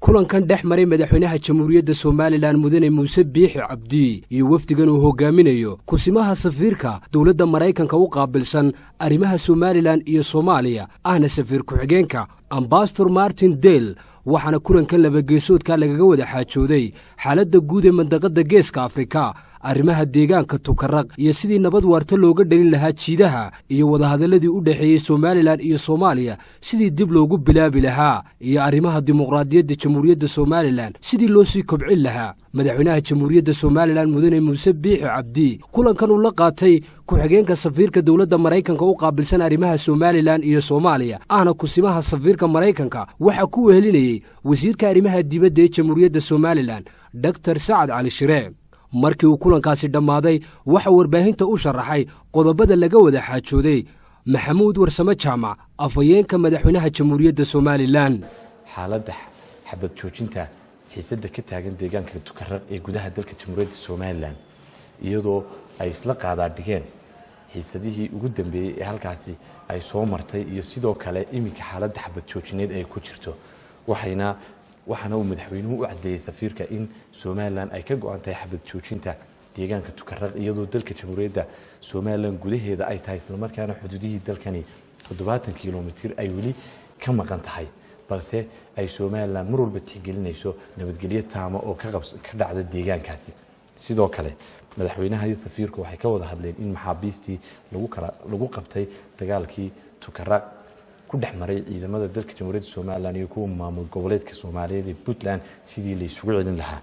kulankan dhex maray madaxweynaha jamhuuriyadda Soomaaliland mudane Muuse Biixi Cabdi iyo wafdigan uu hogaaminayo kusimaha safiirka dawladda Mareykanka u qaabilsan arrimaha Soomaaliland iyo Soomaaliya ahna safiir ku-xigeenka Ambassador Martin Dale waxaana kulankan laba geesoodka lagaga wada xaajooday xaaladda guud ee mandaqada Geeska Afrika arrimaha deegaanka Tukaraq iyo sidii nabad waarta looga dhalin lahaa jiidaha iyo wada hadaladii u dhaxeeyay Soomaaliland iyo Soomaaliya sidii dib loogu bilaabi lahaa iyo arrimaha dimuqraadiyadda jamhuuriyadda Soomaaliland sidii loo sii kobcin lahaa madaxweynaha jamhuuriyadda Soomaaliland mudane Muuse Biixi Cabdi kulankan uu la qaatay ku-xigeenka safiirka dawladda Mareykanka u qaabilsan arrimaha Soomaaliland iyo Soomaaliya ahna kusimaha safiirka Mareykanka waxa ku wehelinayay wasiirka arrimaha dibadda ee jamhuuriyadda Soomaaliland Dr. Saad Ali Shire markii uu kulankaasi dhammaaday waxa warbaahinta u sharaxay qodobada laga wada xaajooday Maxamuud Warsame Jaamac afayeenka madaxweynaha jamhuuriyadda Soomaaliland xaaladda xabad joojinta xiisadda ka taagan deegaanka Tukaraq ee gudaha dalka jamhuuriyadda Soomaaliland iyadoo ay isla qaadaadhigeen xiisadihii ugu dambeeyay ee halkaasi ay soo martay iyo sidoo kale iminka xaaladda xabad joojineed ay ku jirto waxaana uu madaxweynuhu u cadeeyay safiirka in Soomaaliland ay ka go'an tahay xabad joojinta deegaanka Tukaraq iyadoo dalka jamhuuriyadda Soomaaliland gudaheeda ay tahay isla markaana xuduudihii dalkani 70 kiiloomitir ay wali ka maqan tahay balse ay Soomaaliland mar walba tixgelinayso nabadgelyo taamo oo ka dhacda deegaankaasi sidoo kale madaxweynaha iyo safiirku waxay ka wada hadleen in maxaabiistii lagu qabtay dagaalkii Tukaraq ku dhex maray ciidamada dalka jamhuuriyadda Soomaaliland iyo kuwa maamul goboleedka Soomaaliyeed ee Puntland sidii la isugu celin lahaa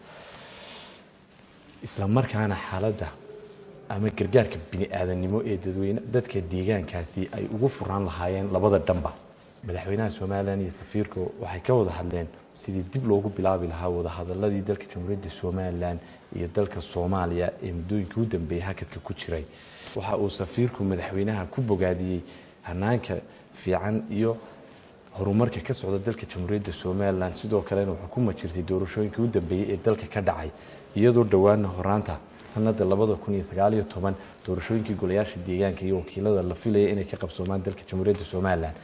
isla markaana xaaladda ama gargaarka bini'aadanimo ee dadka deegaankaasi ay ugu furaan lahaayeen labada dhanba madaxweynaha Soomaaliland iyo safiirku waxay ka wada hadleen sidii dib loogu bilaabi lahaa wada hadaladii dalka jamhuuriyadda Soomaaliland iyo dalka Soomaaliya ee muddooyinkii u dambeeyay hakadka ku jiray waxa uu safiirku madaxweynaha ku bogaadiyay hanaanka fiican iyo horumarka ka socda dalka jamhuuriyadda Soomaaliland sidoo kale wuxuu ku majirtay doorashooyinkii u dambeeyay ee dalka ka dhacay iyadoo dhawaan horaanta sanadda 2019 doorashooyinkii golayaasha deegaanka iyo wakiilada la filayay inay ka qabsoomaan dalka jamhuuriyadda Soomaaliland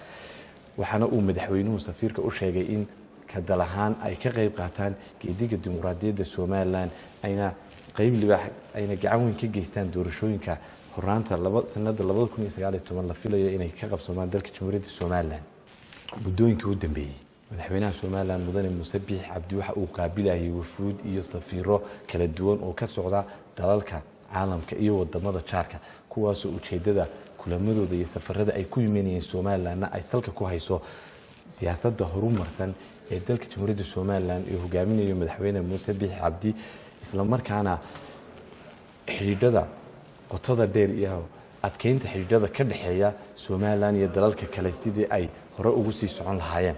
waxaana uu madaxweynuhu safiirka u sheegay in ka dal ahaan ay ka qayb qaataan geediga dimuqraadiyadda Soomaaliland ayna qayb libaax ayna gacan weyn ka geystaan doorashooyinka horaanta sanadda 2019 la filayo inay ka qabsoomaan dalka jamhuuriyadda Soomaaliland muddooyinkii u dambeeyay madaxweynaha Soomaaliland mudane Muuse Biixi Cabdi waxa uu qaabilayay wafuud iyo safiiro kala duwan oo ka socda dalalka caalamka iyo wadamada jaarka kuwaas oo ujeedada kulamadooda iyo safarada ay ku yimaanayeen Soomaaliland ay salka ku hayso siyaasadda horumarsan ee dalka jamhuuriyadda Soomaaliland ee hogaaminayo madaxweyne Muuse Biixi Cabdi isla markaana xiriirada qotada dheer iyo adkeynta xiriirada ka dhaxeeya Soomaaliland iyo dalalka kale sidii ay hore ugu sii socon lahaayeen